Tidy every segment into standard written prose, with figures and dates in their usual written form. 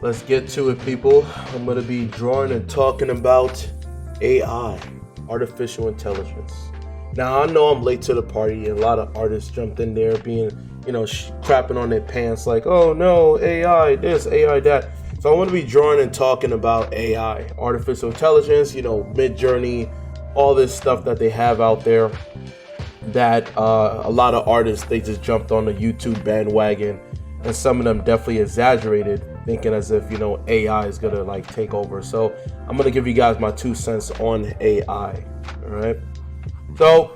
Let's get to it, people. I'm going to be drawing and talking about AI, artificial intelligence. Now, I know I'm late to the party, and a lot of artists jumped in there being, crapping on their pants like, oh no, AI this, AI that. So I want to be drawing and talking about AI, artificial intelligence, Mid-Journey, all this stuff that they have out there that a lot of artists, they just jumped on the YouTube bandwagon, and some of them definitely exaggerated, thinking as if AI is gonna like take over. So I'm gonna give you guys my 2 cents on AI. All right, so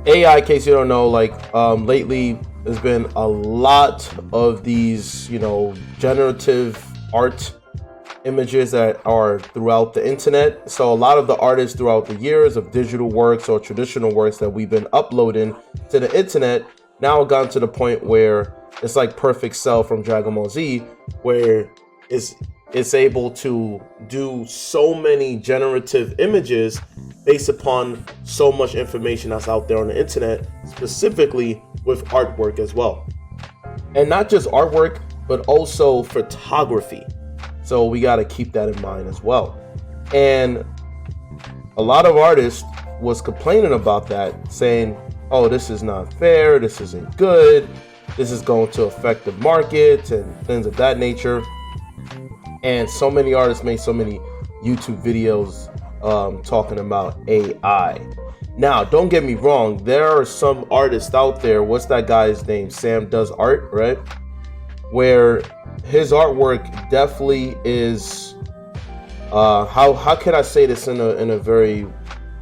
AI, in case you don't know, lately there's been a lot of these generative art images that are throughout the internet. So a lot of the artists throughout the years of digital works or traditional works that we've been uploading to the internet now have gotten to the point where it's like Perfect Cell from Dragon Ball Z, where it's able to do so many generative images based upon so much information that's out there on the internet, specifically with artwork as well. And not just artwork, but also photography. So we got to keep that in mind as well. And a lot of artists was complaining about that, saying, oh, this is not fair, this isn't good, this is going to affect the market and things of that nature. And so many artists made so many YouTube videos talking about AI. Now, don't get me wrong, there are some artists out there, what's that guy's name? Sam Does Art, right? Where his artwork definitely is, how can I say this in a very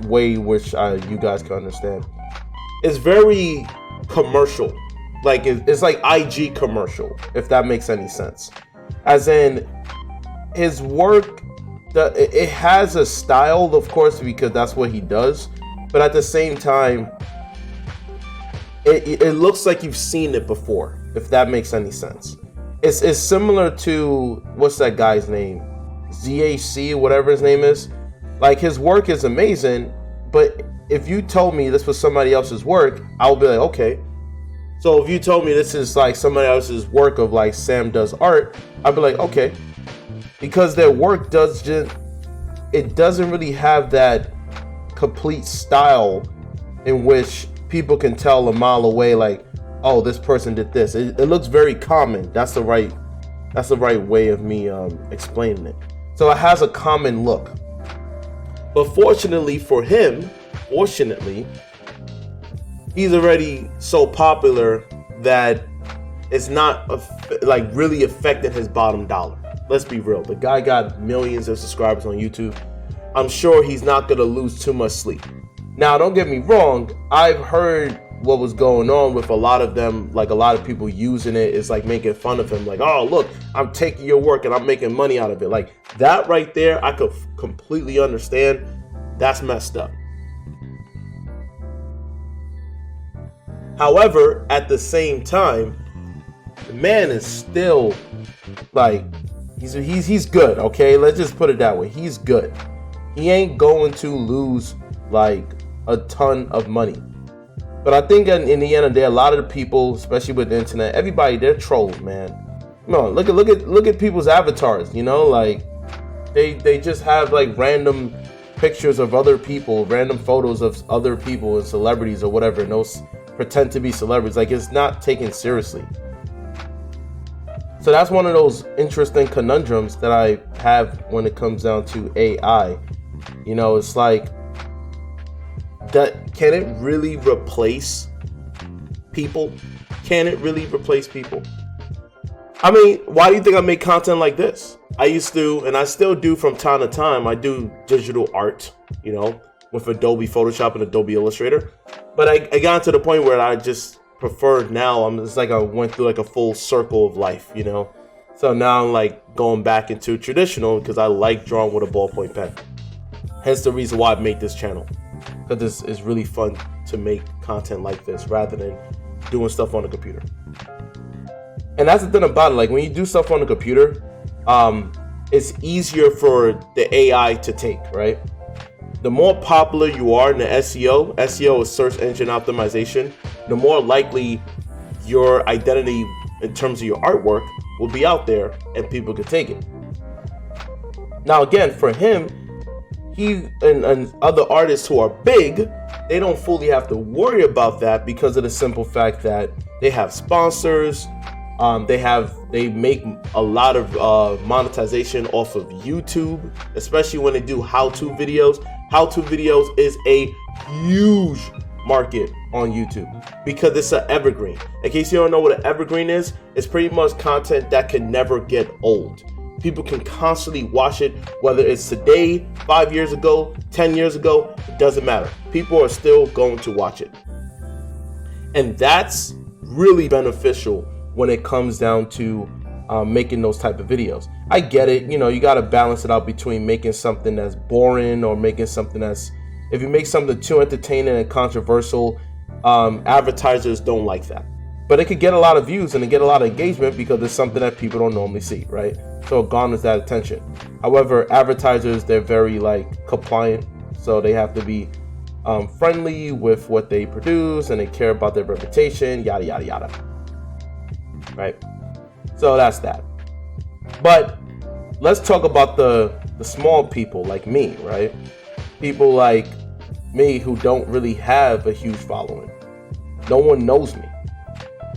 way which you guys can understand? It's very commercial. Like it's like IG commercial, if that makes any sense. As in, his work, it has a style, of course, because that's what he does. But at the same time, it looks like you've seen it before, if that makes any sense. It's similar to, what's that guy's name? ZAC, whatever his name is. Like, his work is amazing, but if you told me this was somebody else's work, I would be like, okay. So if you told me this is like somebody else's work of like Sam Does Art, I'd be like, okay. Because their work doesn't really have that complete style in which people can tell a mile away, like, oh, this person did this. It looks very common. That's the right way of me explaining it. So it has a common look. But fortunately for him, he's already so popular that it's not really affecting his bottom dollar. Let's be real. The guy got millions of subscribers on YouTube. I'm sure he's not going to lose too much sleep. Now, don't get me wrong. I've heard what was going on with a lot of them, like a lot of people using it is like making fun of him, like, oh, look, I'm taking your work and I'm making money out of it. Like, that right there, I could completely understand. That's messed up. However, at the same time, the man is still like, he's good, okay? Let's just put it that way. He's good. He ain't going to lose like a ton of money. But I think in the end of the day, a lot of the people, especially with the internet, everybody, they're trolls, man. No, look at people's avatars, like they just have like random pictures of other people, random photos of other people and celebrities or whatever, and those pretend to be celebrities. Like, it's not taken seriously. So that's one of those interesting conundrums that I have when it comes down to AI. It's like, that, can it really replace people? Can it really replace people? I mean, why do you think I make content like this? I used to, and I still do from time to time, I do digital art, with Adobe Photoshop and Adobe Illustrator. But I got to the point where I just prefer now, it's like I went through like a full circle of life, So now I'm like going back into traditional because I like drawing with a ballpoint pen. Hence the reason why I make this channel. Because it's really fun to make content like this rather than doing stuff on the computer. And that's the thing about it. Like, when you do stuff on the computer, it's easier for the AI to take, right? The more popular you are in the SEO is search engine optimization, the more likely your identity in terms of your artwork will be out there and people could take it. Now again, for him, he and other artists who are big, they don't fully have to worry about that because of the simple fact that they have sponsors. They make a lot of monetization off of YouTube, especially when they do how-to videos. How-to videos is a huge market on YouTube because it's an evergreen. In case you don't know what an evergreen is, it's pretty much content that can never get old. People can constantly watch it, whether it's today, 5 years ago, 10 years ago, it doesn't matter. People are still going to watch it. And that's really beneficial when it comes down to making those type of videos. I get it, you got to balance it out between making something that's boring or making something that's, if you make something too entertaining and controversial, advertisers don't like that. But it could get a lot of views and it get a lot of engagement because it's something that people don't normally see, right? So it garners that attention. However, advertisers, they're very compliant, so they have to be friendly with what they produce and they care about their reputation, yada yada yada. Right? So that's that. But let's talk about the small people like me, right? People like me who don't really have a huge following. No one knows me.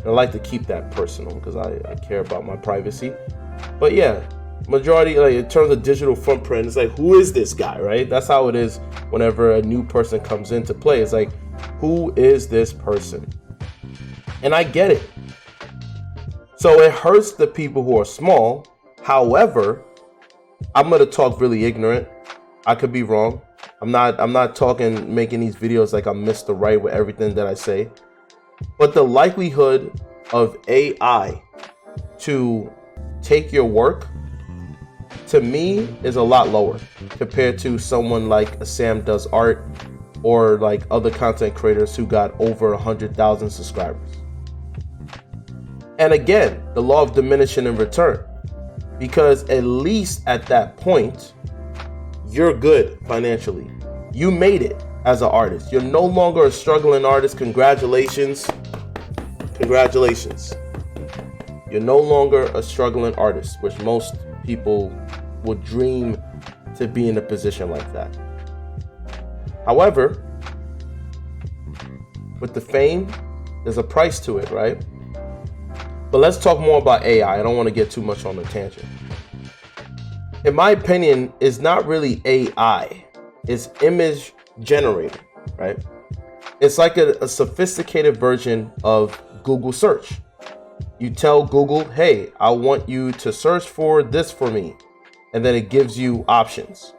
I like to keep that personal because I care about my privacy. But yeah, majority, in terms of digital footprint, it's like, who is this guy, right? That's how it is whenever a new person comes into play. It's like, who is this person? And I get it. So it hurts the people who are small. However, I'm going to talk really ignorant. I could be wrong. I'm not making these videos like I'm Mr. Right with everything that I say. But the likelihood of AI to take your work, to me, is a lot lower compared to someone like a Sam Does Art or like other content creators who got over 100,000 subscribers. And again, the law of diminishing in return, because at least at that point, you're good financially. You made it as an artist. You're no longer a struggling artist. Congratulations. Congratulations. You're no longer a struggling artist, which most people would dream to be in a position like that. However, with the fame, there's a price to it, right? But let's talk more about AI. I don't want to get too much on the tangent. In my opinion, it's not really AI. It's image generator, right? It's like a sophisticated version of Google search. You tell Google, hey, I want you to search for this for me. And then it gives you options.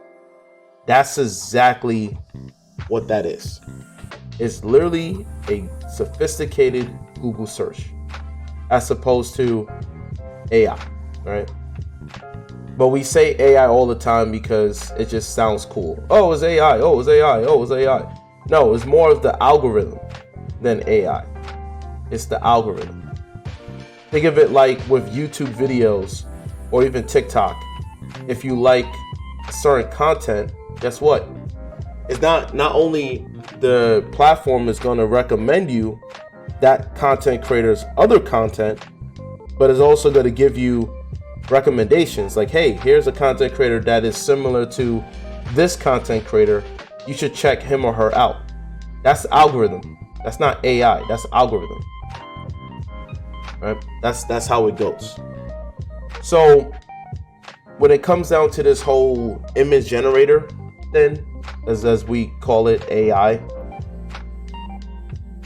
That's exactly what that is. It's literally a sophisticated Google search as opposed to AI, right? But we say AI all the time because it just sounds cool. Oh, it's AI. Oh, it's AI. Oh, it's AI. No, it's more of the algorithm than AI. It's the algorithm. Think of it like with YouTube videos or even TikTok. If you like certain content, guess what? It's not only the platform is going to recommend you that content creator's other content, but it's also going to give you recommendations like, hey, here's a content creator that is similar to this content creator. You should check him or her out. That's algorithm. That's not AI. That's algorithm. Right? That's how it goes. So when it comes down to this whole image generator thing, as we call it, AI,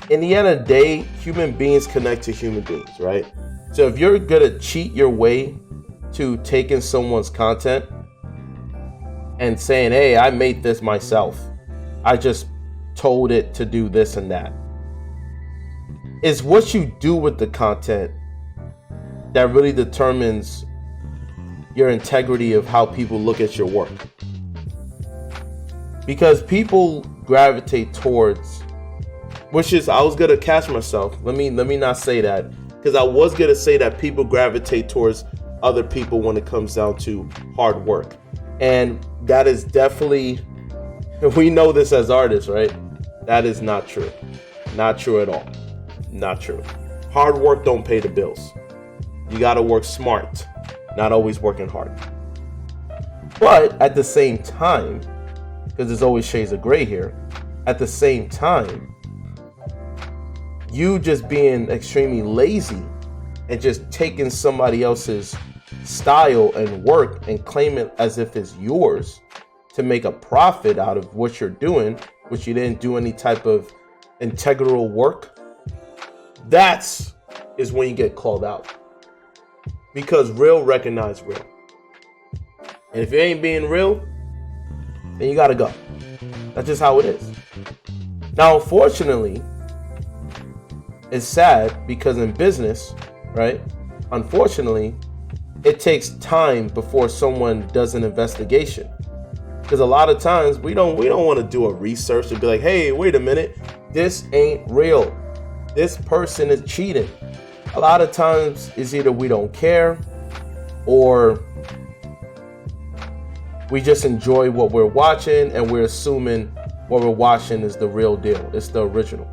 in the end of the day, human beings connect to human beings, right? So if you're gonna cheat your way to taking someone's content and saying, hey, I made this myself, I just told it to do this and that, it's what you do with the content that really determines your integrity of how people look at your work. Because people gravitate towards, which is, I was gonna catch myself. Let me not say that, because I was gonna say that people gravitate towards other people when it comes down to hard work. And that is definitely, we know this as artists, right? That is not true. Not true at all. Not true. Hard work don't pay the bills. You got to work smart, not always working hard. But at the same time, because there's always shades of gray here, at the same time, you just being extremely lazy and just taking somebody else's style and work and claim it as if it's yours to make a profit out of what you're doing, which you didn't do any type of integral work, that's is when you get called out. Because real recognize real. And if you ain't being real, then you gotta go. That's just how it is. Now, unfortunately, it's sad because in business, right? Unfortunately, it takes time before someone does an investigation. Because a lot of times we don't want to do a research and be like, hey, wait a minute, this ain't real. This person is cheating. A lot of times it's either we don't care or we just enjoy what we're watching and we're assuming what we're watching is the real deal. It's the original.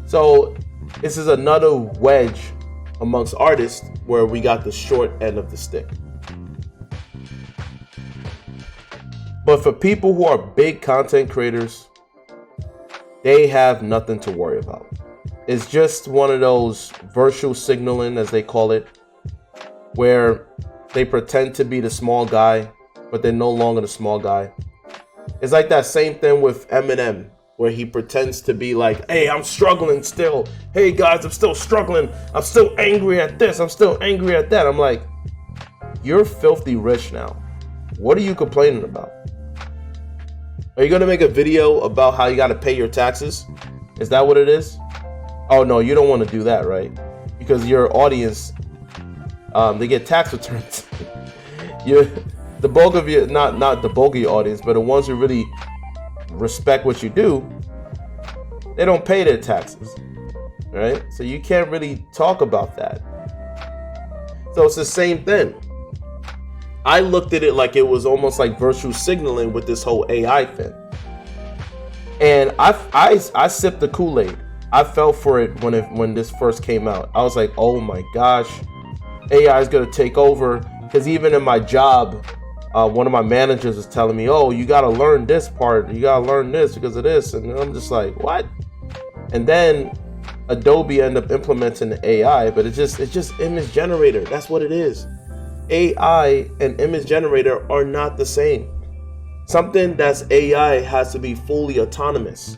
So this is another wedge amongst artists where we got the short end of the stick. But for people who are big content creators, they have nothing to worry about. It's just one of those virtual signaling, as they call it, where they pretend to be the small guy, but they're no longer the small guy. It's like that same thing with Eminem, where he pretends to be like, hey, I'm struggling still. Hey guys, I'm still struggling. I'm still angry at this. I'm still angry at that. I'm like, you're filthy rich now. What are you complaining about? Are you going to make a video about how you got to pay your taxes? Is that what it is? Oh, no, you don't want to do that, right? Because your audience, they get tax returns. The bulk of your, not the bulk of your audience, but the ones who really respect what you do, they don't pay their taxes, right? So you can't really talk about that. So it's the same thing. I looked at it like it was almost like virtual signaling with this whole AI thing. And I sipped the Kool-Aid. I fell for it when this first came out. I was like, oh my gosh, AI is going to take over. Because even in my job, one of my managers was telling me, oh, you got to learn this part. You got to learn this because of this. And I'm just like, what? And then Adobe ended up implementing the AI, but it's just image generator. That's what it is. AI and image generator are not the same. Something that's AI has to be fully autonomous.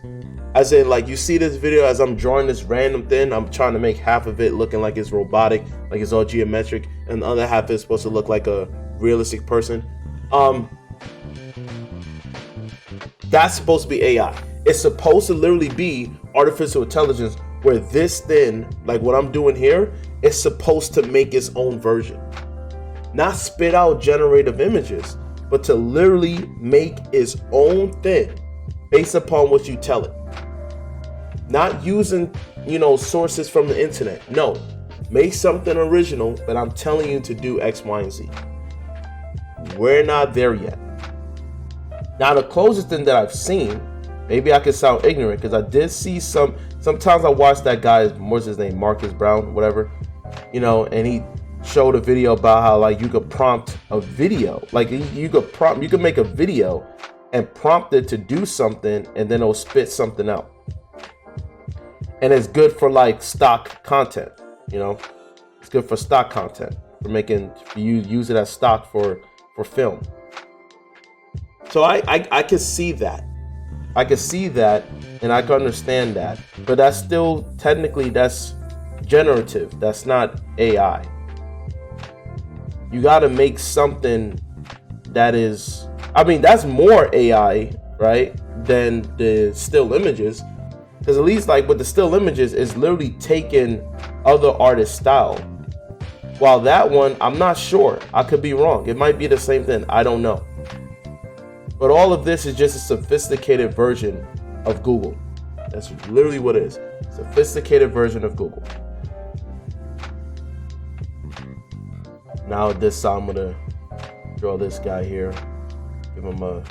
As in, like, you see this video as I'm drawing this random thing, I'm trying to make half of it looking like it's robotic, like it's all geometric, and the other half is supposed to look like a realistic person. That's supposed to be AI. It's supposed to literally be artificial intelligence where this thing, like what I'm doing here, is supposed to make its own version. Not spit out generative images, but to literally make its own thing based upon what you tell it. Not using, sources from the internet. No, make something original, but I'm telling you to do X, Y, and Z. We're not there yet. Now, the closest thing that I've seen, maybe I could sound ignorant because I did see sometimes I watch that guy, what's his name, Marcus Brown, whatever, and he showed a video about how like you could prompt a video, like you could make a video and prompt it to do something and then it'll spit something out. And it's good for like stock content, it's good for stock content for you use it as stock for film. So I could see that. I could see that and I can understand that, but that's still technically that's generative. That's not AI. You got to make something that is, that's more AI, right, than the still images. Because at least like with the still images, it's literally taking other artists' style. While that one, I'm not sure. I could be wrong. It might be the same thing. I don't know. But all of this is just a sophisticated version of Google. That's literally what it is. Sophisticated version of Google. Now this I'm gonna draw this guy here. Give him a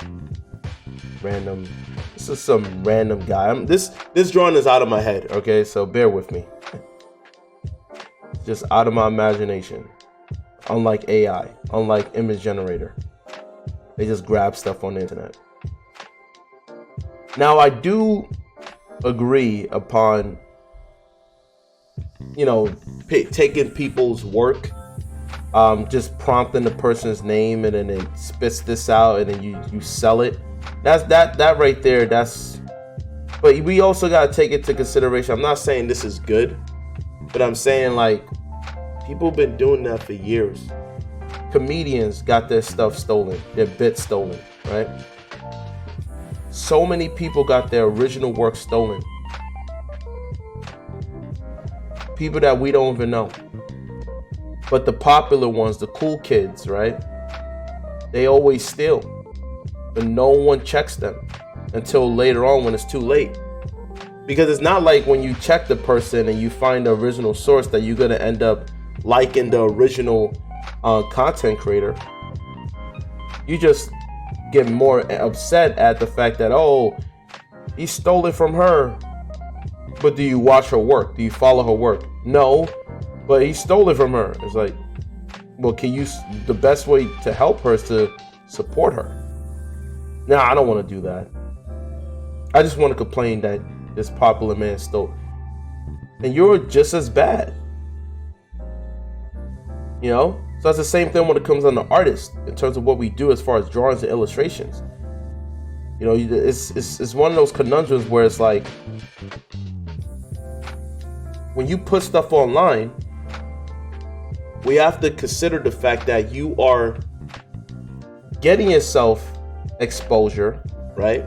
random. This is some random guy. This drawing is out of my head. Okay, so bear with me. just out of my imagination. Unlike AI, unlike image generator. They just grab stuff on the internet. Now, I do agree upon, taking people's work, just prompting the person's name and then it spits this out and then you sell it. That right there, but we also got to take it into consideration. I'm not saying this is good, but I'm saying like people have been doing that for years. Comedians got their stuff stolen, their bits stolen, right? So many people got their original work stolen. People that we don't even know. But the popular ones, the cool kids, right? They always steal. But no one checks them until later on when it's too late. Because it's not like when you check the person and you find the original source that you're going to end up liking the original content creator. You just get more upset at the fact that, oh, he stole it from her. But do you watch her work? Do you follow her work? No, but he stole it from her. It's like, well, the best way to help her is to support her. Now, I don't want to do that. I just want to complain that this popular man stole. And you're just as bad. So that's the same thing when it comes on the artist in terms of what we do as far as drawings and illustrations. It's one of those conundrums where it's like, when you put stuff online, we have to consider the fact that you are getting yourself exposure, right?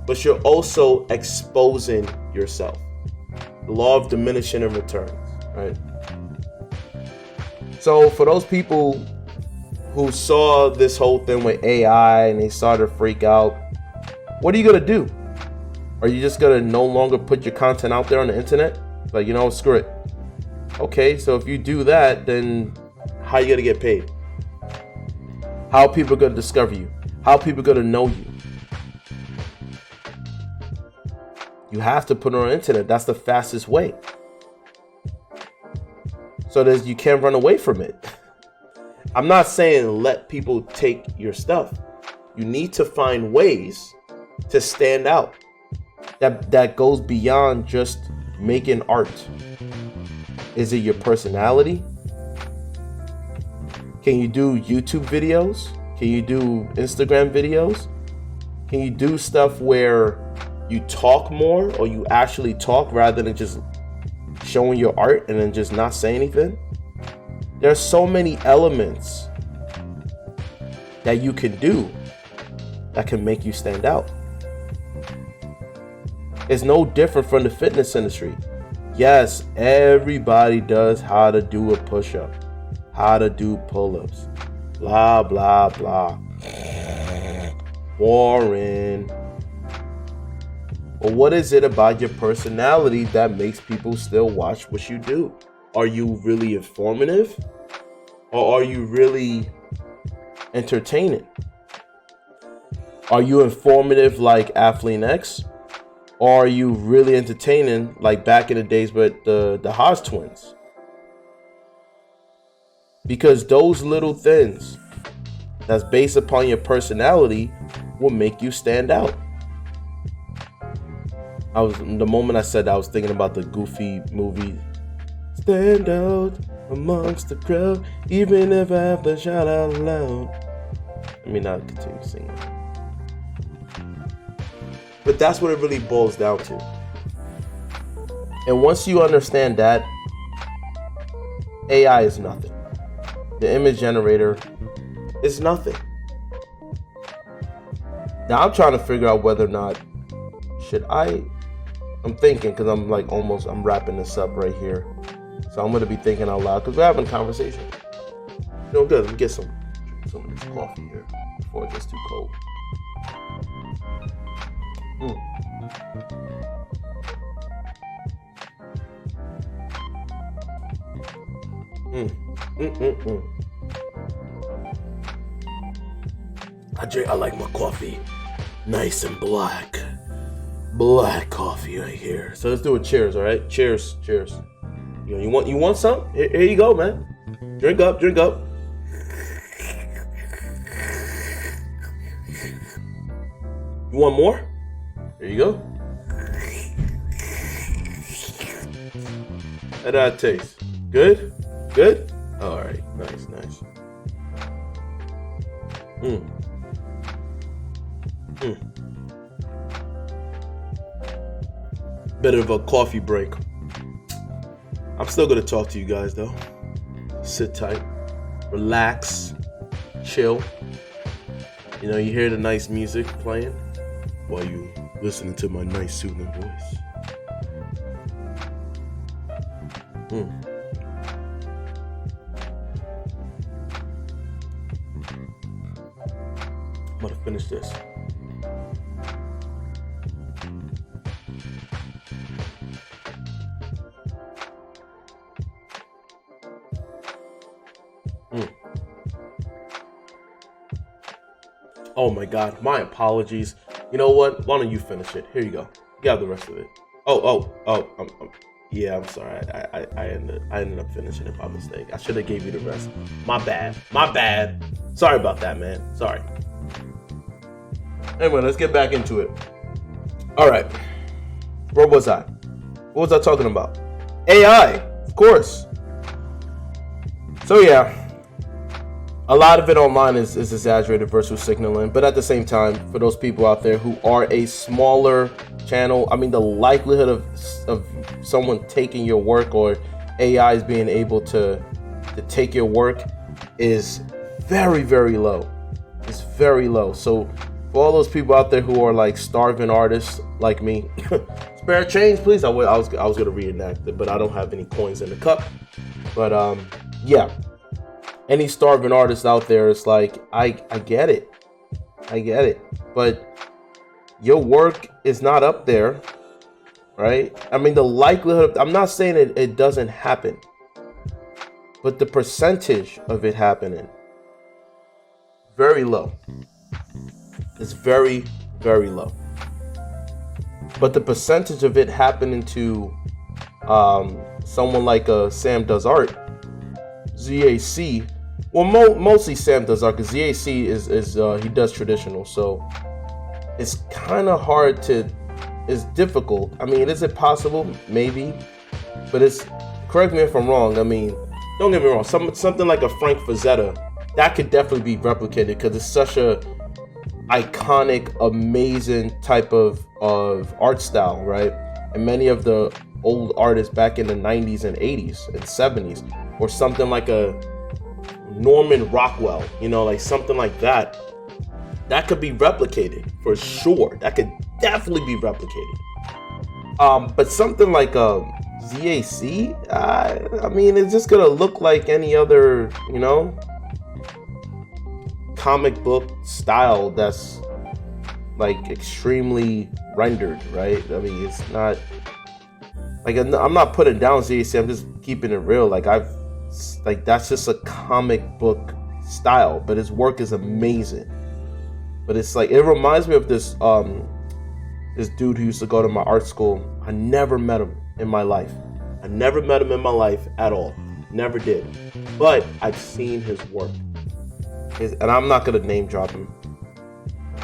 But you're also exposing yourself. The law of diminishing and returns, right? So for those people who saw this whole thing with AI and they started to freak out, what are you going to do? Are you just going to no longer put your content out there on the internet? Like, screw it. Okay, so if you do that, then how are you going to get paid? How are people going to discover you? How are people going to know you? You have to put it on the internet. That's the fastest way. So that you can't run away from it. I'm not saying let people take your stuff. You need to find ways to stand out. That goes beyond just making art. Is it your personality? Can you do YouTube videos? Can you do Instagram videos? Can you do stuff where you talk more, or you actually talk rather than just showing your art and then just not say anything? There are so many elements that you can do that can make you stand out. It's no different from the fitness industry. Yes, everybody does how to do a push-up, how to do pull-ups, blah, blah, blah. Boring. But what is it about your personality that makes people still watch what you do? Are you really informative? Or are you really entertaining? Are you informative like Athlete X? Or are you really entertaining like back in the days with the Hodge twins? Because those little things that's based upon your personality will make you stand out. The moment I said that, I was thinking about the Goofy movie. Stand out amongst the crowd, even if I have to shout out loud. Let me not continue singing. But that's what it really boils down to. And once you understand that, AI is nothing. The image generator is nothing. Now I'm trying to figure out whether or not I'm thinking, because I'm wrapping this up right here. So I'm going to be thinking out loud because we're having a conversation. Good. Let me get some of this coffee here before it gets too cold. I like my coffee nice and black. Black coffee right here. So let's do a cheers, all right? Cheers. You want some? Here you go, man. Drink up. You want more? There you go. How did that taste? Good? All right, nice. Bit of a coffee break. I'm still gonna talk to you guys though. Sit tight, relax, chill. You hear the nice music playing while you listening to my nice soothing voice. I'm gonna finish this. Oh my God, my apologies. You know what? Why don't you finish it? Here you go. You have the rest of it. I'm sorry. I ended up finishing it by mistake. I should have gave you the rest. My bad. Sorry about that, man. Sorry. Anyway, let's get back into it. All right. Where was I? What was I talking about? AI, of course. So yeah, a lot of it online is exaggerated virtual signaling, but at the same time, for those people out there who are a smaller channel, I mean, the likelihood of someone taking your work or AIs being able to take your work is very, very low. It's very low. So for all those people out there who are like starving artists like me, spare change, please. I was gonna reenact it, but I don't have any coins in the cup. But yeah. Any starving artist out there, it's like, I get it. But your work is not up there, right? I mean, the likelihood, I'm not saying it doesn't happen, but the percentage of it happening, very low. It's very, very low. But the percentage of it happening to someone like Sam Does Art, ZAC, well, mostly Sam Does Art, because ZAC is he does traditional, so it's kind of hard it's difficult. I mean, is it possible? Maybe, but correct me if I'm wrong. I mean, don't get me wrong, something like a Frank Frazetta, that could definitely be replicated because it's such a iconic, amazing type of art style, right? And many of the old artists back in the 90s and 80s and 70s, or something like a Norman Rockwell, like something like that could be replicated for sure. That could definitely be replicated. But something like ZAC, I mean, it's just gonna look like any other, comic book style that's like extremely rendered, right? I mean, it's not like, I'm not putting down ZAC. I'm just keeping it real. Like that's just a comic book style, but his work is amazing. But it's like, it reminds me of this dude who used to go to my art school. I never met him in my life. At all. Never did. But I've seen his work. And I'm not gonna name drop him.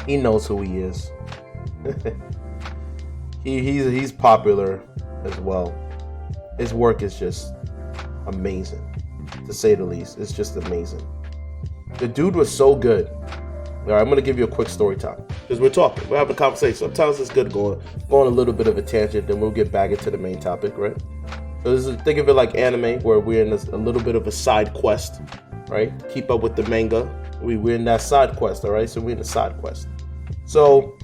He knows who he is. He's popular as well. His work is just amazing, to say the least. It's just amazing. The dude was so good. All right, I'm gonna give you a quick story time because we're having a conversation. Sometimes it's good going a little bit of a tangent, then we'll get back into the main topic, right? So think of it like anime, where we're in a little bit of a side quest, right? Keep up with the manga. We're in that side quest, all right? So we're in the side quest. So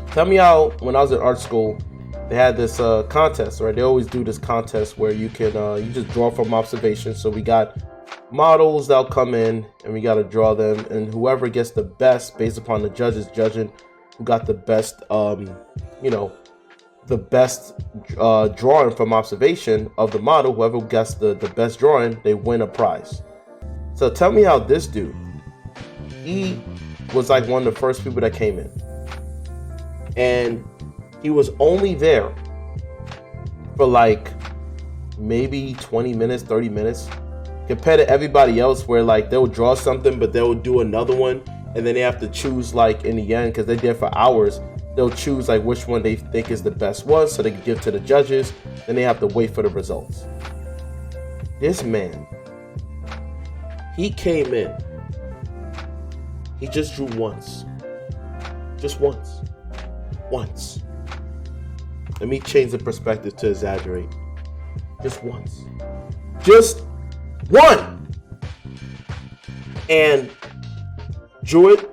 tell me how, when I was in art school, they had this contest, right? They always do this contest where you can you just draw from observation. So we got models that'll come in and we got to draw them, and whoever gets the best based upon the judges judging who got the best drawing from observation of the model, whoever gets the best drawing, they win a prize. So tell me how this dude, he was like one of the first people that came in, and he was only there for like maybe 20 minutes, 30 minutes, compared to everybody else where like they'll draw something, but they'll do another one, and then they have to choose like in the end, because they're there for hours, they'll choose like which one they think is the best one so they can give to the judges. Then they have to wait for the results. This man, he came in, he just drew once. Just once. Once. Let me change the perspective to exaggerate. Just once. Just one. And drew it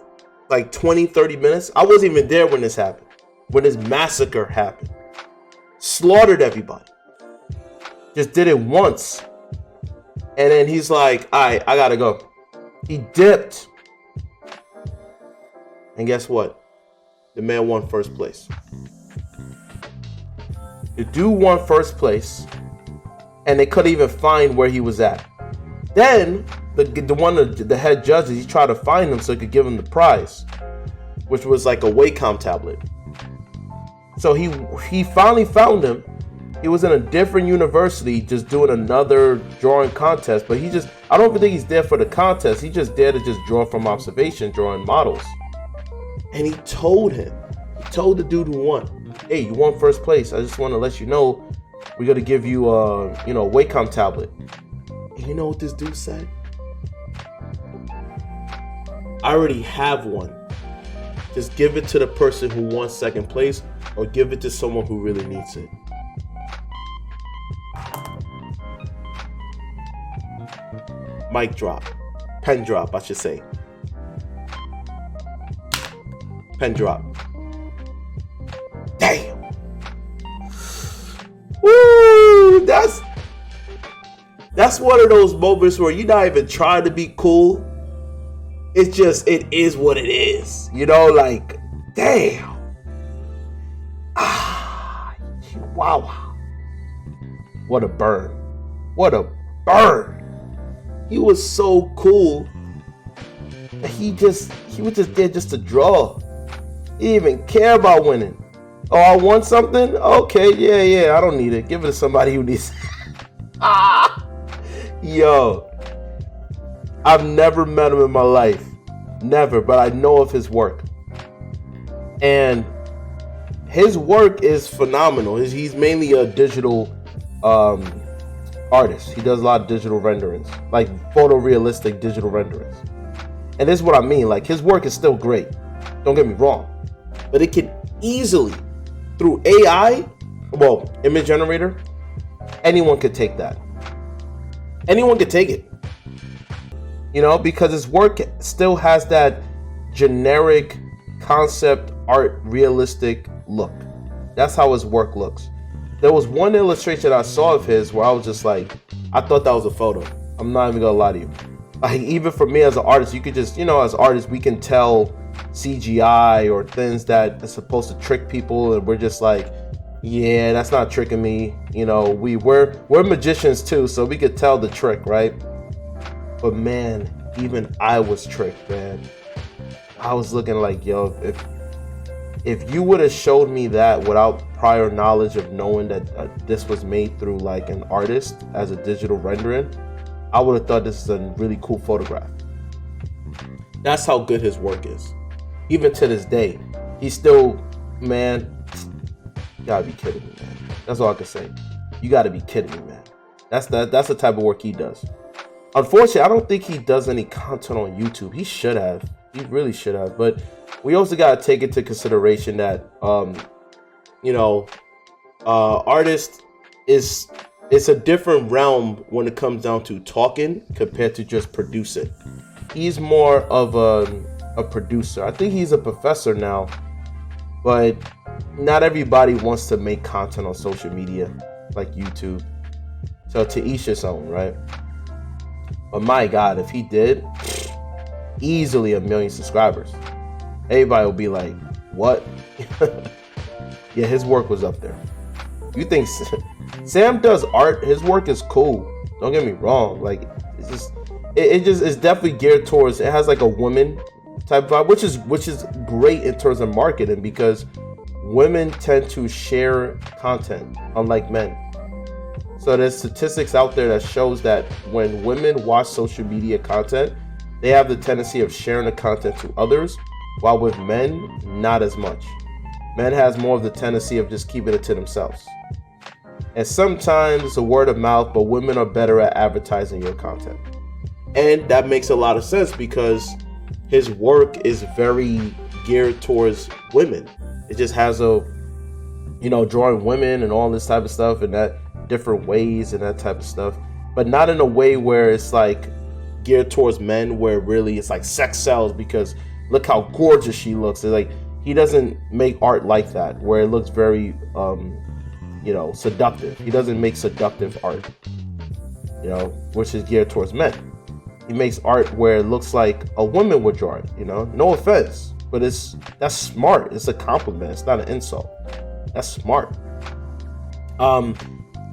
like 20, 30 minutes. I wasn't even there when this happened. When this massacre happened. Slaughtered everybody. Just did it once. And then he's like, all right, I gotta go. He dipped. And guess what? The man won first place. The dude won first place. And they couldn't even find where he was at. Then, the head judges, he tried to find him so he could give him the prize, which was like a Wacom tablet. So he finally found him. He was in a different university just doing another drawing contest, but I don't think he's there for the contest. He just there to just draw from observation, drawing models. And he told the dude who won, hey, you won first place. I just want to let you know, we're going to give you a Wacom tablet. And you know what this dude said? I already have one. Just give it to the person who won second place, or give it to someone who really needs it. Mic drop. Pen drop, I should say. Pen drop. Damn. Woo! That's one of those moments where you're not even trying to be cool. It's just, it is what it is. Like, damn. Wow. What a burn. What a burn. He was so cool. He was just there just to draw. He didn't even care about winning. Oh, I won something? Okay, yeah, I don't need it. Give it to somebody who needs it. Yo. I've never met him in my life. Never, but I know of his work. And his work is phenomenal. He's mainly a digital artist. He does a lot of digital renderings, like photorealistic digital renderings. And this is what I mean. Like, his work is still great. Don't get me wrong. But it can easily, through AI, image generator, anyone could take that. Anyone could take it. Because his work still has that generic concept art realistic look. That's how his work looks. There was one illustration I saw of his where I was just like, I thought that was a photo. I'm not even gonna lie to you. Like, even for me as an artist, you could just, as artists, we can tell CGI or things that are supposed to trick people, and we're just like, yeah, that's not tricking me. We're magicians too, so we could tell the trick, right? But man, even I was tricked, man. I was looking like, yo, if you would have showed me that without prior knowledge of knowing that this was made through like an artist as a digital rendering, I would have thought this is a really cool photograph. That's how good his work is. Even to this day, he's still, man, you gotta be kidding me, man. That's all I can say. You gotta be kidding me, man. That's the type of work he does. Unfortunately, I don't think he does any content on YouTube. He should have. He really should have. But we also got to take into consideration that, artist it's a different realm when it comes down to talking compared to just producing. He's more of a producer. I think he's a professor now, but not everybody wants to make content on social media like YouTube. So to each his own, right? But my God, if he did, easily 1 million subscribers. Everybody will be like, what? Yeah, his work was up there. You think Sam does art? His work is cool. Don't get me wrong. Like, it's definitely geared towards, it has like a woman type vibe, which is great in terms of marketing, because women tend to share content, unlike men. So there's statistics out there that shows that when women watch social media content, they have the tendency of sharing the content to others, while with men, not as much. Men has more of the tendency of just keeping it to themselves. And sometimes it's a word of mouth, but women are better at advertising your content. And that makes a lot of sense because his work is very geared towards women. It just has drawing women and all this type of stuff and that different ways and that type of stuff, but not in a way where it's like geared towards men, where really it's like sex sells because look how gorgeous she looks. It's like he doesn't make art like that, where it looks very seductive. He doesn't make seductive art, which is geared towards men. He makes art where it looks like a woman would draw it, no offense, but that's smart. It's a compliment. It's not an insult. That's smart.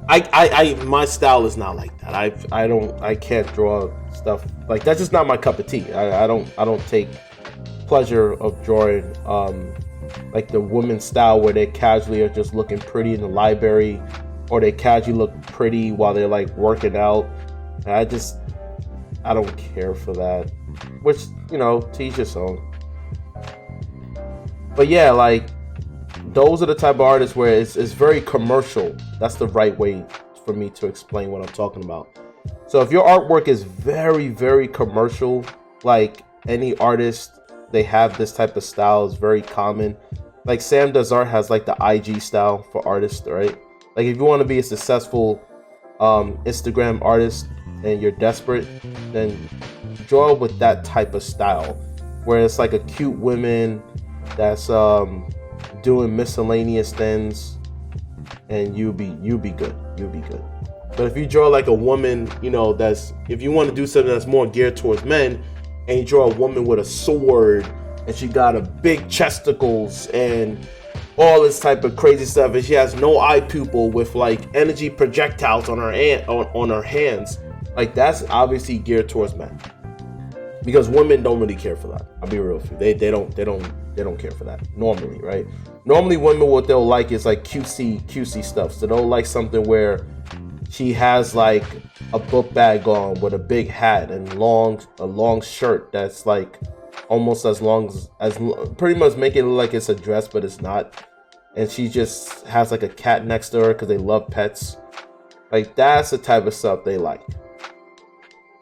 My style is not like that. I can't draw stuff like that's just not my cup of tea. I don't take pleasure of drawing like the women's style where they casually are just looking pretty in the library, or they casually look pretty while they're like working out. I don't care for that, which, to each his own. But yeah, like those are the type of artists where it's very commercial. That's the right way for me to explain what I'm talking about. So if your artwork is very, very commercial, like any artist, they have this type of style. Is very common. Like Sam Does Art has like the IG style for artists, right? Like if you want to be a successful Instagram artist and you're desperate, then draw with that type of style, where it's like a cute woman that's doing miscellaneous things, and you'll be good. But if you draw like a woman, if you want to do something that's more geared towards men, and you draw a woman with a sword and she got a big chesticles and all this type of crazy stuff, and she has no eye pupil with like energy projectiles on her hands, like that's obviously geared towards men, because women don't really care for that. I'll be real with you. They don't care for that normally, right? Normally women, what they'll like is like cutesy stuff. So they'll like something where she has like a book bag on with a big hat and a long shirt that's like almost as long as pretty much make it look like it's a dress, but it's not. And she just has like a cat next to her because they love pets. Like that's the type of stuff they like.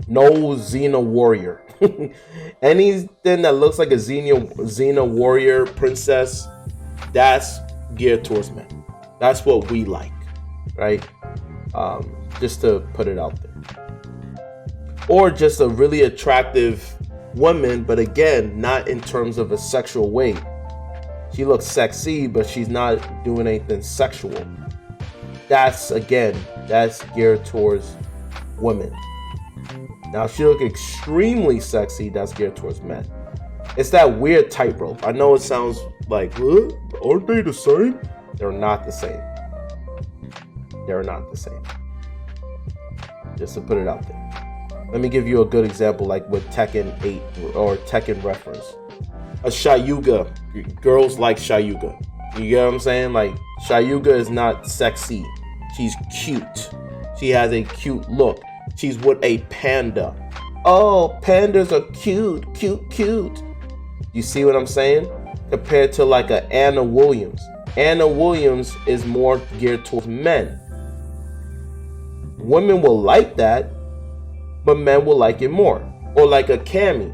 No Xena warrior. Anything that looks like a Xena warrior princess, that's geared towards men. That's what we like, right? Just to put it out there. Or just a really attractive woman, but again, not in terms of a sexual way. She looks sexy, but she's not doing anything sexual. That's geared towards women. Now, if she look extremely sexy, that's geared towards men. It's that weird tightrope. I know it sounds like, aren't they the same? They're not the same. They're not the same. Just to put it out there. Let me give you a good example, like with Tekken 8 or Tekken reference. A Shayuga. Girls like Shayuga. You get what I'm saying? Like, Shayuga is not sexy. She's cute. She has a cute look. She's with a panda. Oh, pandas are cute. You see what I'm saying? Compared to like a Anna Williams. Anna Williams is more geared towards men. Women will like that, but men will like it more. Or like a Cammy.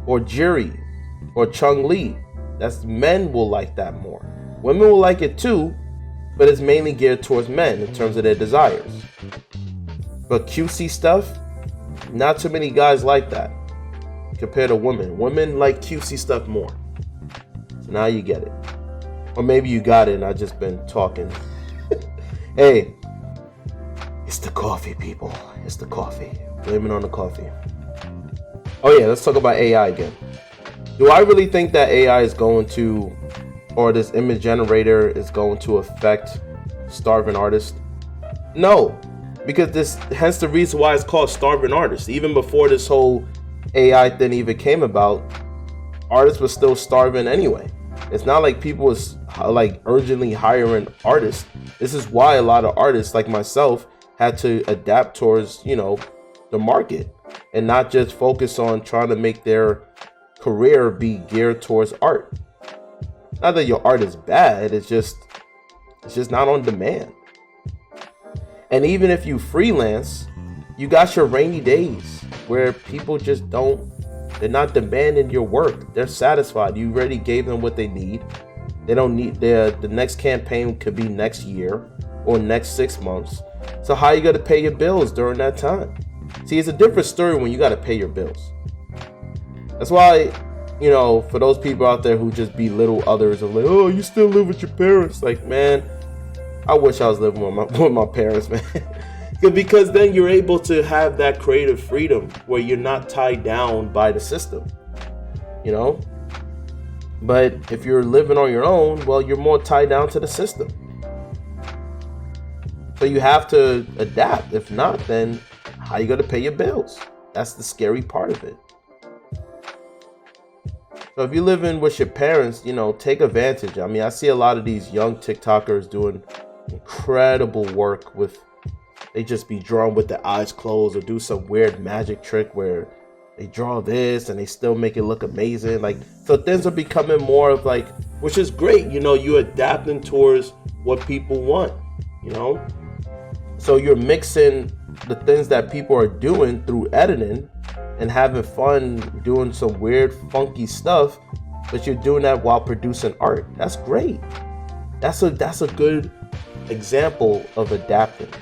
Or Jiri. Or Chung Li. That's men will like that more. Women will like it too, but it's mainly geared towards men in terms of their desires. But cutesy stuff, not too many guys like that compared to women. Women like cutesy stuff more. So now you get it. Or maybe you got it and I've just been talking. Hey, it's the coffee, people. It's the coffee. Blame it on the coffee. Oh yeah, let's talk about AI again. Do I really think that AI is going to, or this image generator is going to affect starving artists? No, because hence the reason why it's called starving artists. Even before this whole AI thing even came about, artists were still starving anyway. It's not like people is like urgently hiring artists. This is why a lot of artists like myself had to adapt towards, the market and not just focus on trying to make their career be geared towards art. Not that your art is bad, it's just not on demand. And even if you freelance, you got your rainy days where people just they're not demanding your work. They're satisfied. You already gave them what they need. They don't need the next campaign could be next year or next 6 months. So how you gonna pay your bills during that time? See, it's a different story when you gotta pay your bills. That's why, for those people out there who just belittle others of like, oh, you still live with your parents. Like, man, I wish I was living with my parents, man. Because then you're able to have that creative freedom where you're not tied down by the system, But if you're living on your own, well, you're more tied down to the system. So you have to adapt. If not, then how you gonna pay your bills? That's the scary part of it. So if you're living with your parents, take advantage. I mean, I see a lot of these young TikTokers doing incredible work they just be drawing with their eyes closed or do some weird magic trick where they draw this and they still make it look amazing. Like, so things are becoming more of like, which is great. You adapting towards what people want, So you're mixing the things that people are doing through editing and having fun doing some weird, funky stuff, but you're doing that while producing art. That's great. That's a good example of adapting.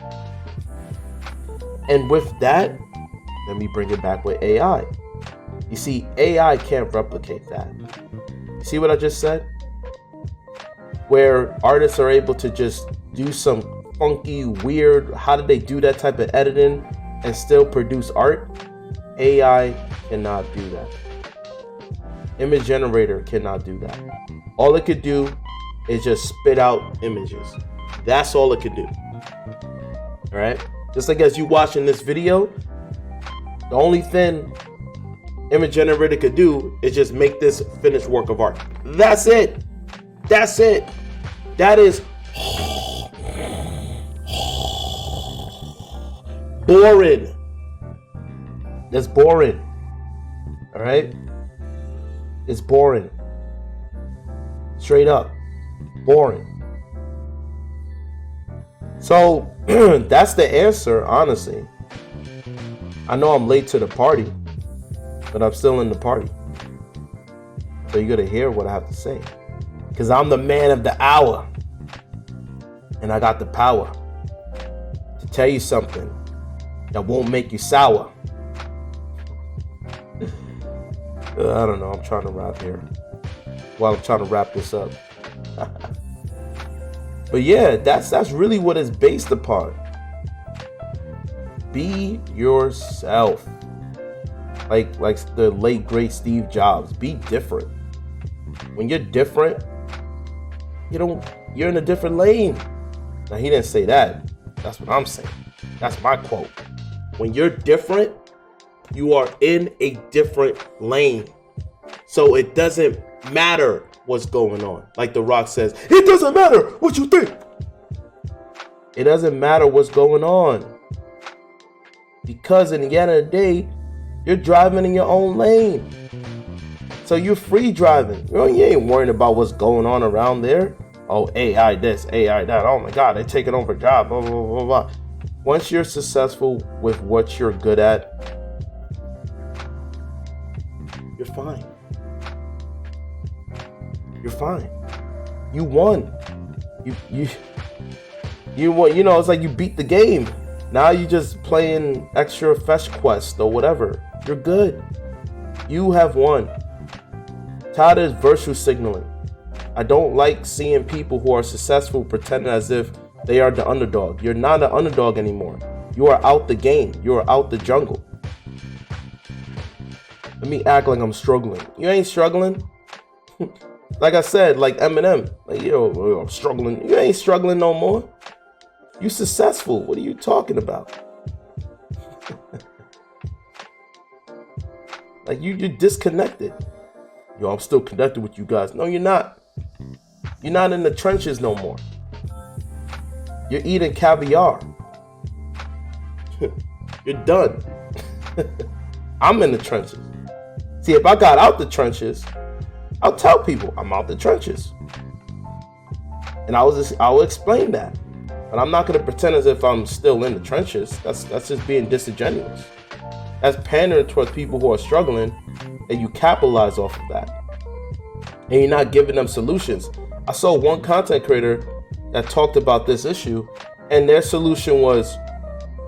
And with that, let me bring it back with AI. You see, AI can't replicate that. You see what I just said? Where artists are able to just do some funky, weird, how did they do that type of editing and still produce art? AI cannot do that. Image generator cannot do that. All it could do is just spit out images. That's all it could do. All right? Just like as you watching this video, the only thing image generator could do is just make this finished work of art. That's it. That's it. That is boring. That's boring. All right? It's boring. Straight up. Boring. So that's the answer, honestly. I know I'm late to the party, but I'm still in the party. So you're going to hear what I have to say. Because I'm the man of the hour. And I got the power to tell you something that won't make you sour. I don't know. I'm trying to rap here. While I'm trying to wrap this up. But yeah, that's really what it's based upon. Be yourself. Like the late great Steve Jobs. Be different. When you're different, you're in a different lane. Now he didn't say that. That's what I'm saying. That's my quote. When you're different, you are in a different lane. So it doesn't matter what's going on. Like The Rock says, it doesn't matter what you think. It doesn't matter what's going on. Because in the end of the day, you're driving in your own lane. So you're free driving. You ain't worrying about what's going on around there. Oh, AI this, AI that. Oh my God, they're taking over jobs. Blah, blah, blah, blah. Once you're successful with what you're good at, you're fine. You're fine. You won. You won. It's like you beat the game. Now you just playing extra fetch quest or whatever. You're good. You have won. Tired of virtue signaling. I don't like seeing people who are successful pretending as if they are the underdog. You're not an underdog anymore. You are out the game. You are out the jungle. Let me act like I'm struggling. You ain't struggling. Like I said, like Eminem. Like, I'm struggling. You ain't struggling no more. You successful. What are you talking about? Like you're disconnected. I'm still connected with you guys. No, you're not. You're not in the trenches no more. You're eating caviar. You're done. I'm in the trenches. See, if I got out the trenches, I'll tell people I'm out the trenches. And I'll explain that. But I'm not going to pretend as if I'm still in the trenches. That's just being disingenuous. That's pandering towards people who are struggling, and you capitalize off of that. And you're not giving them solutions. I saw one content creator that talked about this issue, and their solution was,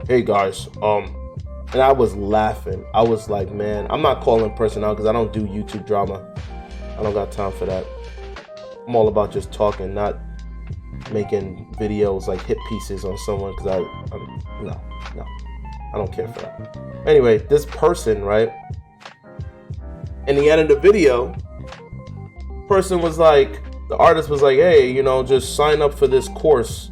hey guys, and I was laughing. I was like, man, I'm not calling a person out because I don't do YouTube drama. I don't got time for that. I'm all about just talking, not making videos like hit pieces on someone, because no, I don't care for that. Anyway, this person, right, in the end of the video, person was like, the artist was like, hey, just sign up for this course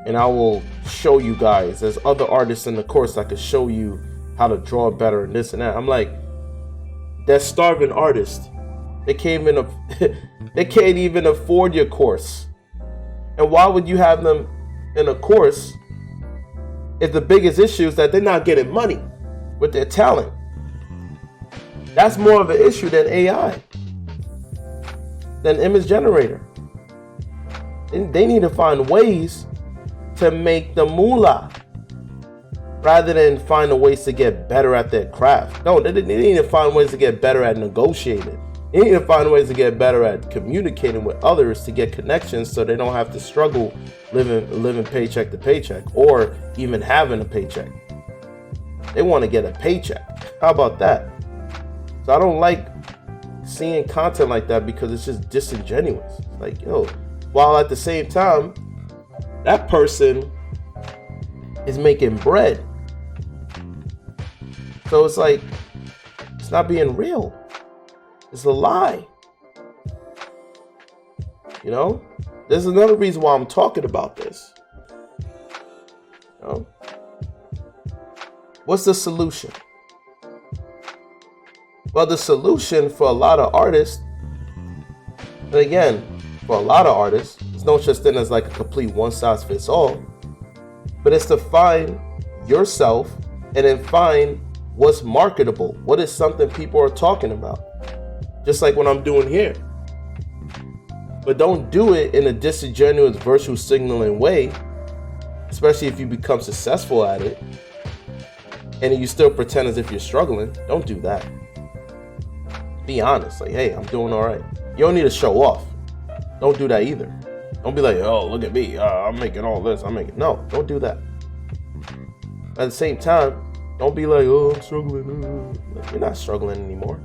and I will show you guys. There's other artists in the course that could show you how to draw better and this and that. I'm like, that starving artist, they can't even afford your course. And why would you have them in a course if the biggest issue is that they're not getting money with their talent? That's more of an issue than AI, than image generator. They need to find ways to make the moolah rather than find ways to get better at their craft. No, they need to find ways to get better at negotiating. They need to find ways to get better at communicating with others to get connections so they don't have to struggle living paycheck to paycheck or even having a paycheck. They want to get a paycheck. How about that? So I don't like seeing content like that because it's just disingenuous. It's like, while at the same time, that person is making bread. So it's like, it's not being real. It's a lie. There's another reason why I'm talking about this. What's the solution? Well, the solution for a lot of artists, and again, for a lot of artists, it's not just in as like a complete one-size-fits-all, but it's to find yourself and then find what's marketable. What is something people are talking about? Just like what I'm doing here. But don't do it in a disingenuous virtue signaling way, especially if you become successful at it and you still pretend as if you're struggling. Don't do that. Be honest. Like, hey, I'm doing all right. You don't need to show off. Don't do that either. Don't be like, oh, look at me. I'm making all this. No, don't do that. At the same time, don't be like, oh, I'm struggling. You're not struggling anymore.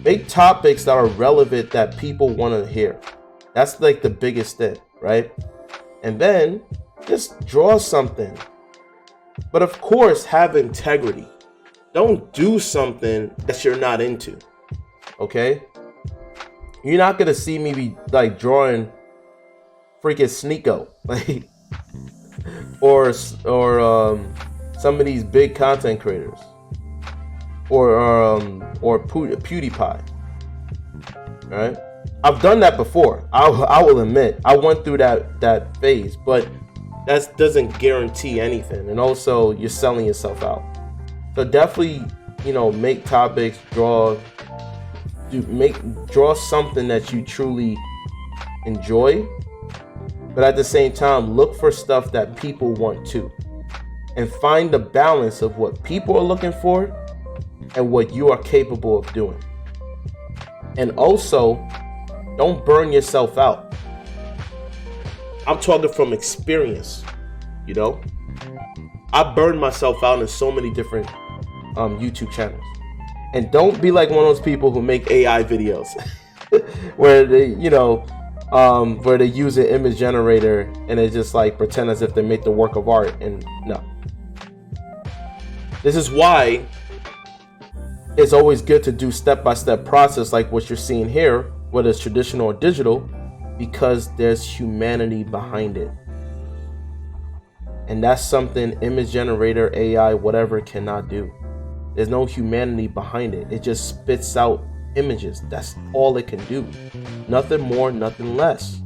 Make topics that are relevant that people want to hear. That's like the biggest thing, right? And then just draw something. But of course, have integrity. Don't do something that you're not into. Okay? You're not gonna see me be like drawing freaking Sneeko, like, or some of these big content creators, or PewDiePie. Right? I've done that before. I will admit I went through that phase, but that doesn't guarantee anything. And also, you're selling yourself out. So definitely, make topics, draw something that you truly enjoy, but at the same time, look for stuff that people want too, and find the balance of what people are looking for and what you are capable of doing. And also, don't burn yourself out. I'm talking from experience. I burned myself out in so many different YouTube channels. And don't be like one of those people who make AI videos where they, where they use an image generator and they just like pretend as if they make the work of art. And no. This is why it's always good to do step-by-step process like what you're seeing here, whether it's traditional or digital, because there's humanity behind it. And that's something image generator, AI, whatever cannot do. There's no humanity behind it. It just spits out images. That's all it can do. Nothing more, nothing less.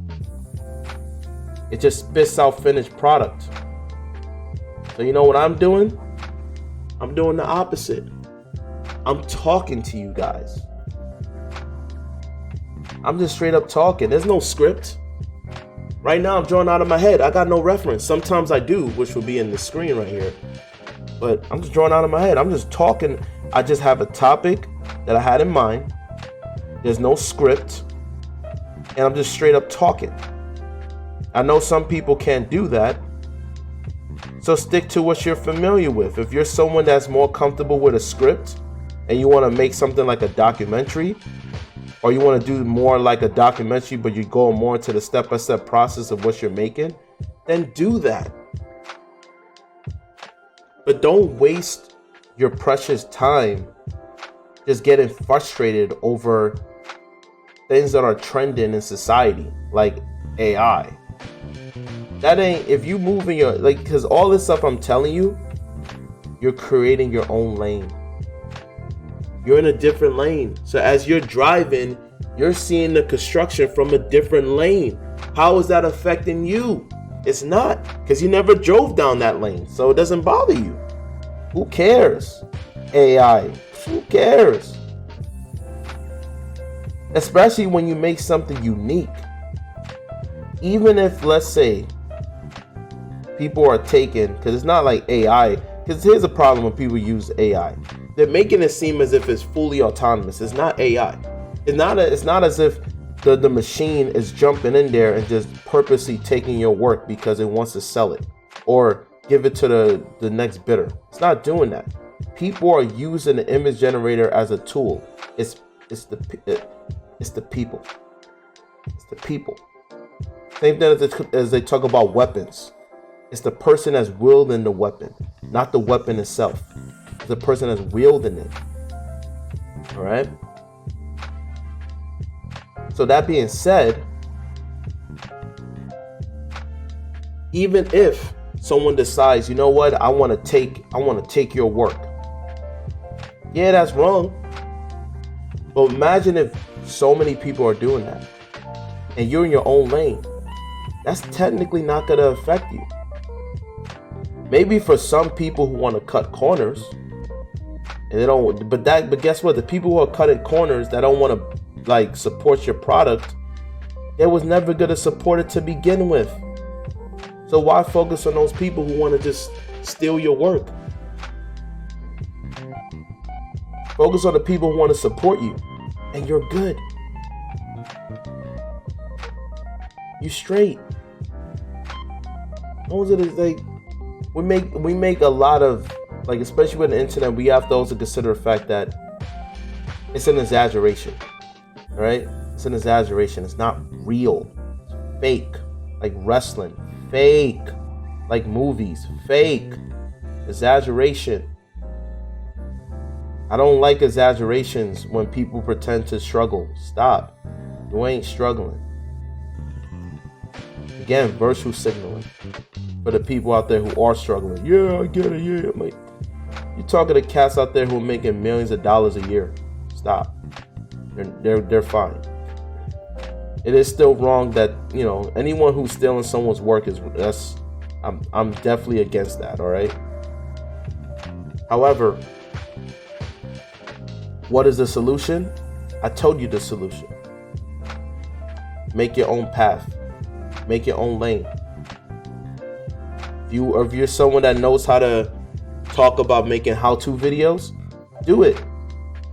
It just spits out finished product. So you know what I'm doing? I'm doing the opposite. I'm talking to you guys. I'm just straight up talking. There's no script. Right now I'm drawing out of my head. I got no reference. Sometimes I do, which will be in the screen right here. But I'm just drawing out of my head. I'm just talking. I just have a topic that I had in mind. There's no script. And I'm just straight up talking. I know some people can't do that. So stick to what you're familiar with. If you're someone that's more comfortable with a script and you want to make something like a documentary, or you want to do more like a documentary, but you go more into the step-by-step process of what you're making, then do that. But don't waste your precious time just getting frustrated over things that are trending in society, like AI. That ain't, if you move in your, like, because all this stuff I'm telling you, you're creating your own lane. You're in a different lane. So as you're driving, you're seeing the construction from a different lane. How is that affecting you? It's not, because you never drove down that lane. So it doesn't bother you. Who cares? AI. Who cares? Especially when you make something unique. Even if, let's say, people are taking, because it's not like AI, because here's a problem when people use AI. They're making it seem as if it's fully autonomous. It's not AI. It's not as if the machine is jumping in there and just purposely taking your work because it wants to sell it or give it to the next bidder. It's not doing that. People are using the image generator as a tool. It's the people. It's the people. Same thing as they talk about weapons. It's the person that's wielding the weapon, not the weapon itself. It's the person that's wielding it. All right? So that being said, even if someone decides, you know what, I want to take your work. Yeah, that's wrong. But imagine if so many people are doing that and you're in your own lane. That's technically not going to affect you. Maybe for some people who want to cut corners, and they don't. But guess what? The people who are cutting corners that don't want to support your product, they was never going to support it to begin with. So why focus on those people who want to just steal your work? Focus on the people who want to support you, and you're good. You straight. Those are we make a lot of, especially with the internet, we have to also consider the fact that it's an exaggeration, right? It's an exaggeration. It's not real. It's fake, like wrestling. Fake, like movies. Fake. Exaggeration. I don't like exaggerations when people pretend to struggle. Stop. You ain't struggling. Again, virtue signaling. For the people out there who are struggling. Yeah, I get it. Yeah, I'm like, you're talking to cats out there who are making millions of dollars a year. Stop. They're fine. It is still wrong that, anyone who's stealing someone's work I'm definitely against that, all right? However, what is the solution? I told you the solution. Make your own path. Make your own lane. If you're someone that knows how to talk about making how-to videos, do it.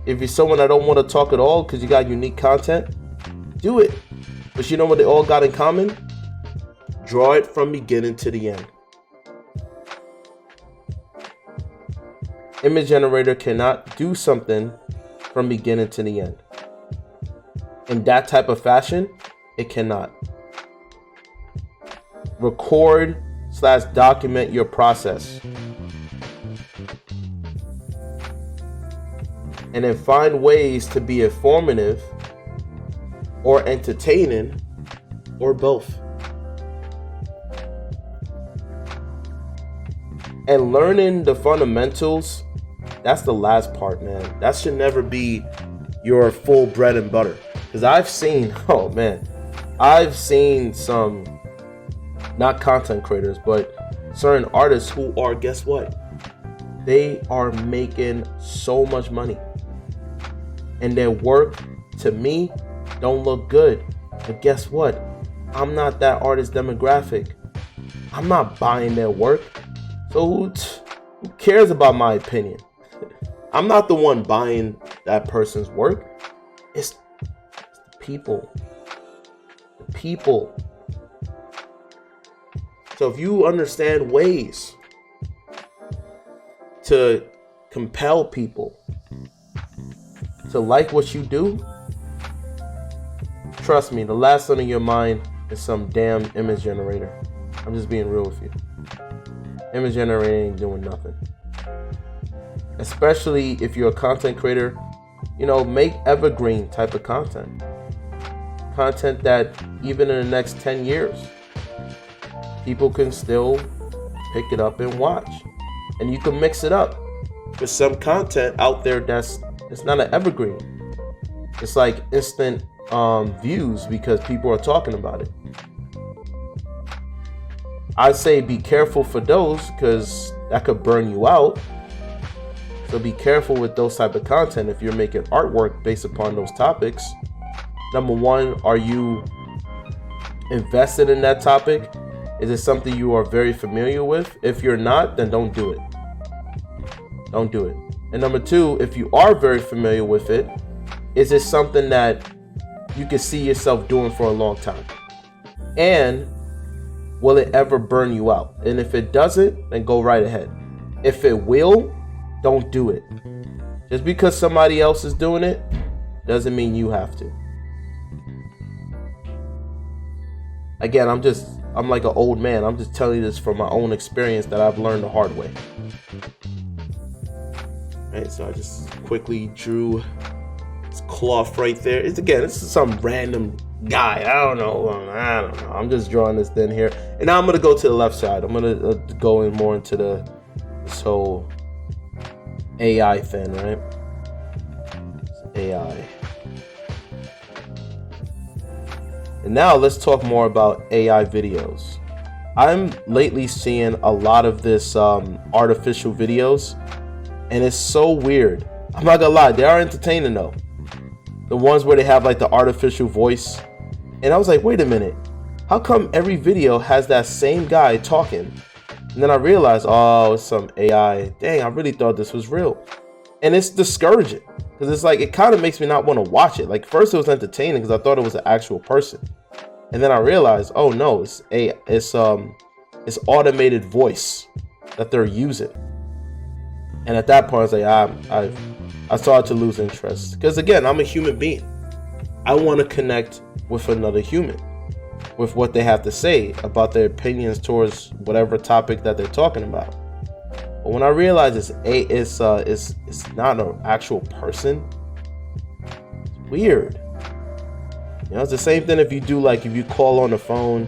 If you're someone that don't want to talk at all because you got unique content, do it. But you know what they all got in common? Draw it from beginning to the end. Image generator cannot do something from beginning to the end. In that type of fashion, it cannot. Record/document your process. And then find ways to be informative or entertaining or both. And learning the fundamentals, that's the last part, man. That should never be your full bread and butter. Because I've seen, oh man, I've seen some, not content creators, but certain artists who are, guess what? They are making so much money. And their work, to me, don't look good. But guess what? I'm not that artist demographic. I'm not buying their work. So who cares about my opinion? I'm not the one buying that person's work. It's the people. The people. So if you understand ways to compel people to like what you do, trust me, the last thing in your mind is some damn image generator. I'm just being real with you. Image generator ain't doing nothing. Especially if you're a content creator, make evergreen type of content. Content that even in the next 10 years, people can still pick it up and watch. And you can mix it up with some content out there it's not an evergreen. It's like instant views because people are talking about it. I'd say be careful for those because that could burn you out. So be careful with those type of content if you're making artwork based upon those topics. Number one, are you invested in that topic? Is it something you are very familiar with? If you're not, then don't do it. Don't do it. And number two, if you are very familiar with it, is it something that you can see yourself doing for a long time? And will it ever burn you out? And if it doesn't, then go right ahead. If it will, don't do it. Just because somebody else is doing it doesn't mean you have to. Again, I'm like an old man. I'm just telling you this from my own experience that I've learned the hard way. Right, so I just quickly drew this cloth right there. This is some random guy. I don't know. I'm just drawing this thing here. And now I'm going to go to the left side. I'm going to go in more into this whole AI thing, right? It's AI. And now let's talk more about AI videos. I'm lately seeing a lot of this artificial videos, and it's so weird. I'm not gonna lie, they are entertaining though. The ones where they have like the artificial voice. And I was like, wait a minute, how come every video has that same guy talking? And then I realized, oh, it's some AI. Dang, I really thought this was real. And it's discouraging because it's like, it kind of makes me not want to watch it. Like first it was entertaining because I thought it was an actual person. And then I realized, oh no, it's automated voice that they're using. And at that point, I was like, I started to lose interest. Because again, I'm a human being. I want to connect with another human, with what they have to say about their opinions towards whatever topic that they're talking about. But when I realized it's not an actual person, it's weird. It's the same thing if you call on the phone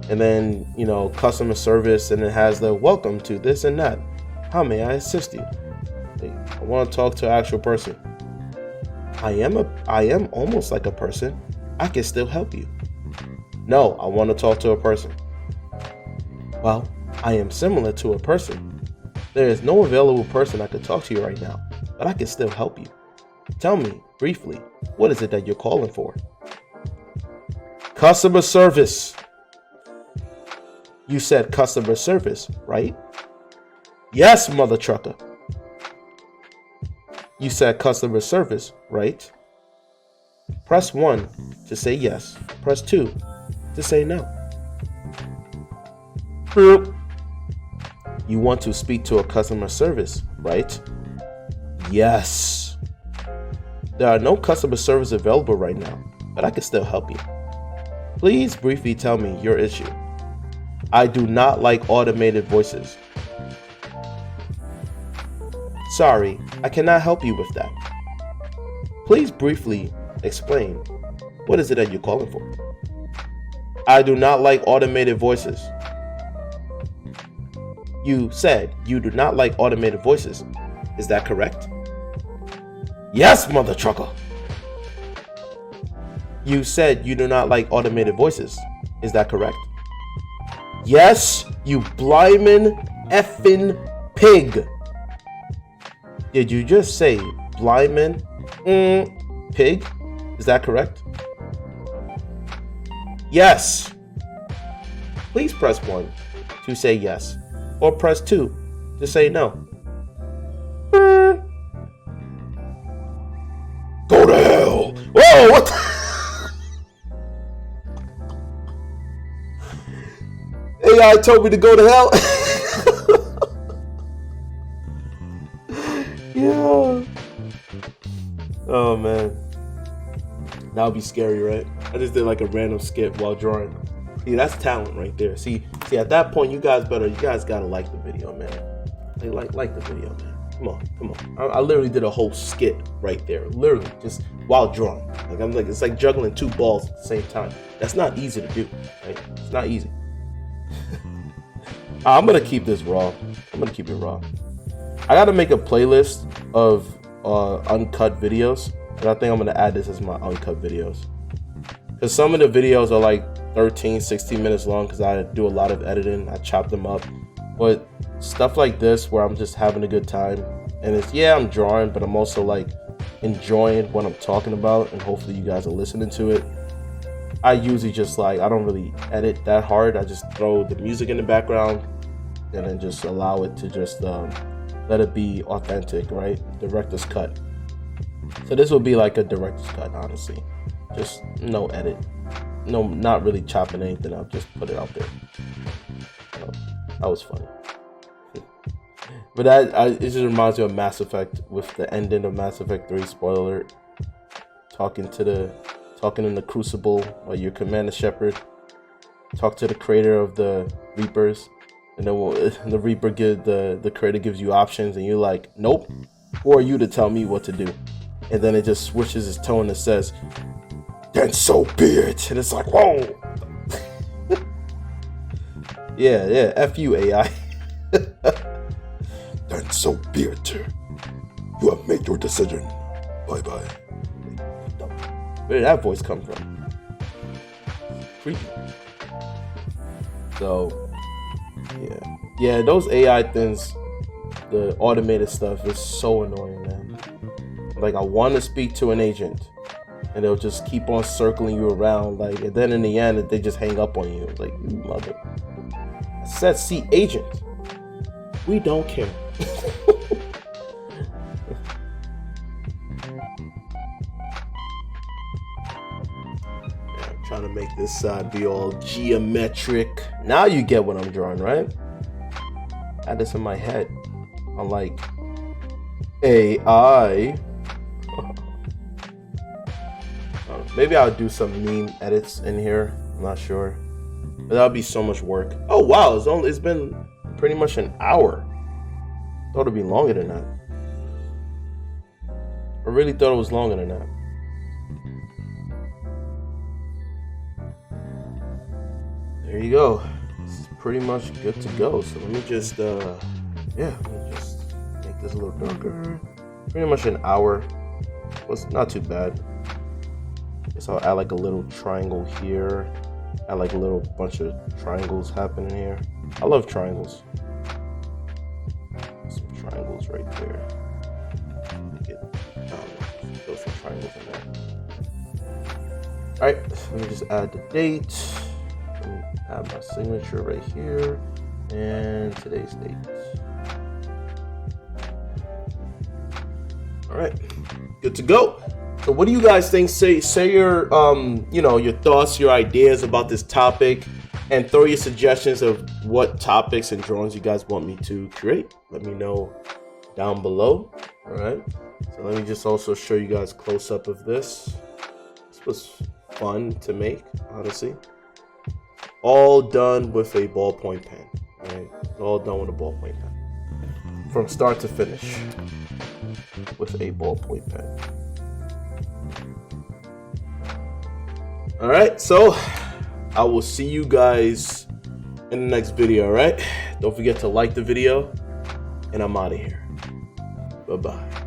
and then, customer service and it has the welcome to this and that. How may I assist you? I want to talk to an actual person. I am almost like a person. I can still help you. No, I want to talk to a person. Well, I am similar to a person. There is no available person I could talk to you right now, but I can still help you. Tell me, briefly, what is it that you're calling for? Customer service. You said customer service, right? Yes, mother trucker. You said customer service, right? Press 1 to say yes. Press 2 to say no. You want to speak to a customer service, right? Yes. There are no customer service available right now, but I can still help you. Please briefly tell me your issue. I do not like automated voices. Sorry, I cannot help you with that. Please briefly explain, what is it that you're calling for? I do not like automated voices. You said you do not like automated voices. Is that correct? Yes, mother trucker. You said you do not like automated voices. Is that correct? Yes, you blymin' effing pig. Did you just say blymin' pig? Is that correct? Yes. Please press 1 to say yes, or press 2 to say no. Go to hell. Whoa, what the? AI told me to go to hell. Yeah. Oh man. That would be scary, right? I just did like a random skit while drawing. See, that's talent right there. See, at that point, you guys gotta like the video, man. Like the video, man. Come on. I literally did a whole skit right there, literally just while drawing. It's like juggling 2 balls at the same time. That's not easy to do, right? It's not easy. I'm gonna keep this raw. I'm gonna keep it raw. I gotta make a playlist of uncut videos, and I think I'm gonna add this as my uncut videos. Because some of the videos are like 13, 16 minutes long because I do a lot of editing. I chop them up. But stuff like this where I'm just having a good time, and it's, yeah, I'm drawing, but I'm also like enjoying what I'm talking about, and hopefully you guys are listening to it. I usually just I don't really edit that hard. I just throw the music in the background and then just allow it to just let it be authentic, right? Director's cut. So this will be like a director's cut, honestly. Just no edit. No, not really chopping anything up. Just put it out there. So, that was funny. But it just reminds me of Mass Effect with the ending of Mass Effect 3, spoiler alert. Talking in the Crucible while you're Commander Shepard. Talk to the creator of the Reapers. And then the Reaper the creator gives you options and you're like, nope. Who are you to tell me what to do? And then it just switches its tone and says, then so be it. And it's like, whoa. yeah, F you, AI. Then so be it. You have made your decision. Bye-bye. Where did that voice come from? Creepy. So, yeah, those AI things, the automated stuff is so annoying, man. Like, I want to speak to an agent, and they'll just keep on circling you around, and then in the end, they just hang up on you. Like, you mother. I said, see, agent. We don't care. I'm trying to make this side be all geometric. Now you get what I'm drawing, right? I had this in my head. I'm like, AI. Maybe I'll do some meme edits in here. I'm not sure. But that would be so much work. Oh wow, it's been pretty much an hour. Thought it'd be longer than that. I really thought it was longer than that. There you go. It's pretty much good to go. So let me just make this a little darker. Pretty much an hour. Was not too bad. Guess I'll add like a little triangle here. Add like a little bunch of triangles happening here. I love triangles. Some triangles right there. Throw some triangles in there. Alright, let me just add the date. Let me add my signature right here. And today's date. Alright, good to go. So what do you guys think? Say your your thoughts, your ideas about this topic, and throw your suggestions of what topics and drawings you guys want me to create. Let me know down below. All right. So let me just also show you guys close up of this. This was fun to make, honestly. All done with a ballpoint pen. All right. All done with a ballpoint pen. From start to finish with a ballpoint pen. All right, so I will see you guys in the next video, all right? Don't forget to like the video, and I'm out of here. Bye-bye.